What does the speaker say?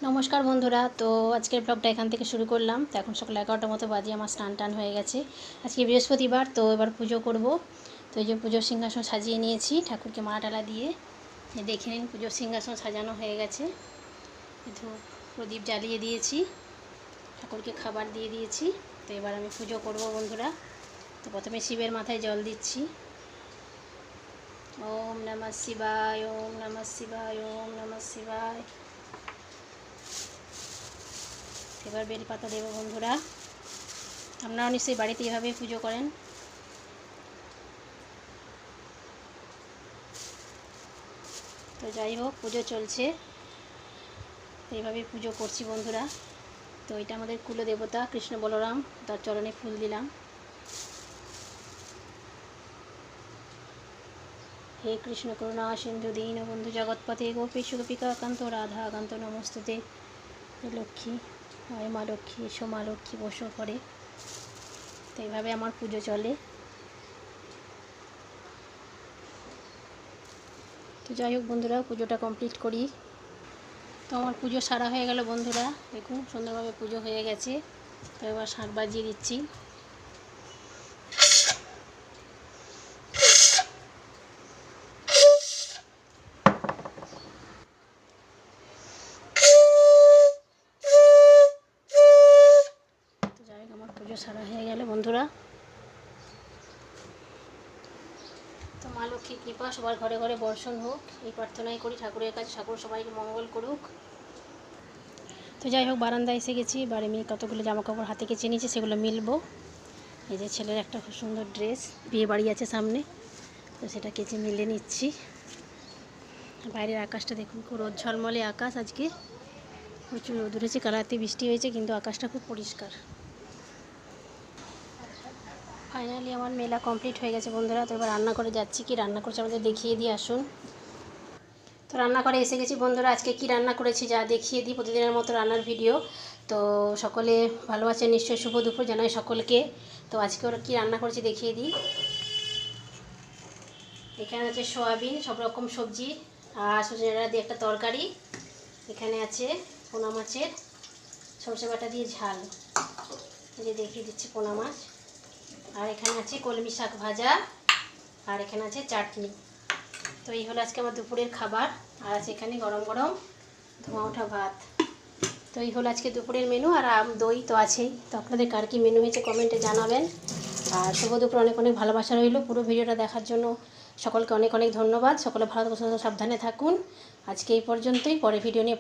নমস্কার বন্ধুরা। তো আজকের ব্লগটা এখান থেকে শুরু করলাম। তো এখন সকাল 11টার মতো বাজে, আমার স্নান টান হয়ে গেছে। আজকে বৃহস্পতিবার, তো এবার পুজো করব। তো এই যে পুজোর সিংহাসন সাজিয়ে নিয়েছি ঠাকুরকে মালা টালা দিয়ে। দেখে নিন পুজোর সিংহাসন সাজানো হয়ে গেছে। ধূপ প্রদীপ জ্বালিয়ে দিয়েছি, ঠাকুরকে খাবার দিয়ে দিয়েছি। তো এবার আমি পুজো করব বন্ধুরা। তো প্রথমে শিবের মাথায় জল দিচ্ছি। ওম নমঃ শিবায়, ওম নমঃ শিবায়, ওম নমঃ শিবায়। এবার বেলপাতা দেবো বন্ধুরা। আপনারা নিশ্চয়ই বাড়িতে এভাবে পুজো করেন। তো যাই হোক, পুজো চলছে, এইভাবে পুজো করছি বন্ধুরা। তো এটা আমাদের কুলদেবতা কৃষ্ণ বলরাম, তার চরণে ফুল দিলাম। হে কৃষ্ণ করুণা সিন্ধু দীনবন্ধু জগৎপতে গোপীশ গোপিকা কান্ত রাধা কান্ত নমস্তুতে। হে লক্ষ্মী, হয় মা লক্ষ্মী, এসো মা লক্ষ্মী, বসো করে। তো এইভাবে আমার পুজো চলে। তো যাই হোক বন্ধুরা, পুজোটা কমপ্লিট করি। তো আমার পুজো সারা হয়ে গেল বন্ধুরা। দেখুন সুন্দরভাবে পুজো হয়ে গেছে। তো এবার শাঁখ বাজিয়ে দিচ্ছি। তো যাই হোক, আমার পুজো সারা হয়ে গেল বন্ধুরা। তো মা লক্ষ্মীর কৃপা সবার ঘরে ঘরে বর্ষণ হোক, এই প্রার্থনাই করি ঠাকুরের কাছে। ঠাকুর সবাইকে মঙ্গল করুক। তো যাই হোক, বারান্দায় এসে গেছি। বাড়ি মেয়ে কতগুলো জামা কাপড় হাতে কেচে নিয়েছে, সেগুলো মিলবো। এই যে ছেলের একটা খুব সুন্দর ড্রেস, বিয়ে বাড়ি আছে সামনে, তো সেটা কেচে মিলে নিচ্ছি। বাইরের আকাশটা দেখুন, খুব রোদ ঝলমলে আকাশ। আজকে প্রচুর রোদ উঠেছে, কাল রাতে বৃষ্টি হয়েছে, কিন্তু আকাশটা খুব পরিষ্কার। ফাইনালি আমার মেলা কমপ্লিট হয়ে গেছে বন্ধুরা। তো এবার রান্না করে যাচ্ছি। কি রান্না করছি আমাদের দেখিয়ে দিয়ে আসুন। তো রান্না করে এসে গেছি বন্ধুরা। আজকে কি রান্না করেছি যা দেখিয়ে দিই, প্রতিদিনের মতো রান্নার ভিডিও। তো সকলে ভালো আছেন নিশ্চয়ই, শুভ দুপুর জানাই সকলকে। তো আজকে ওরা কী রান্না করেছি দেখিয়ে দিই। এখানে আছে সয়াবিন, সব রকম সবজি আর সজনে ডাঁটা দিয়ে একটা তরকারি। এখানে আছে পোনা মাছের সরষে বাটা দিয়ে ঝাল, এই যে দেখিয়ে দিচ্ছি পোনা মাছ। আর এখানে আছে কলমি শাক ভাজা, আর এখানে আছে চাটনি। তো এই হলো আজকে আমার দুপুরের খাবার। আর আছে এখানে গরম গরম ধোঁয়া ওঠা ভাত। তো এই হলো আজকে দুপুরের মেনু। আর দই তো আছেই। তো আপনাদের কার কী মেনু হয়েছে কমেন্টে জানাবেন। আর শুভ দুপুর অনেক অনেক ভালোবাসা রইল। পুরো ভিডিওটা দেখার জন্য সকলকে অনেক অনেক ধন্যবাদ। সকলে ভালো সাবধানে থাকুন। আজকে এই পর্যন্তই, পরে ভিডিও নিয়ে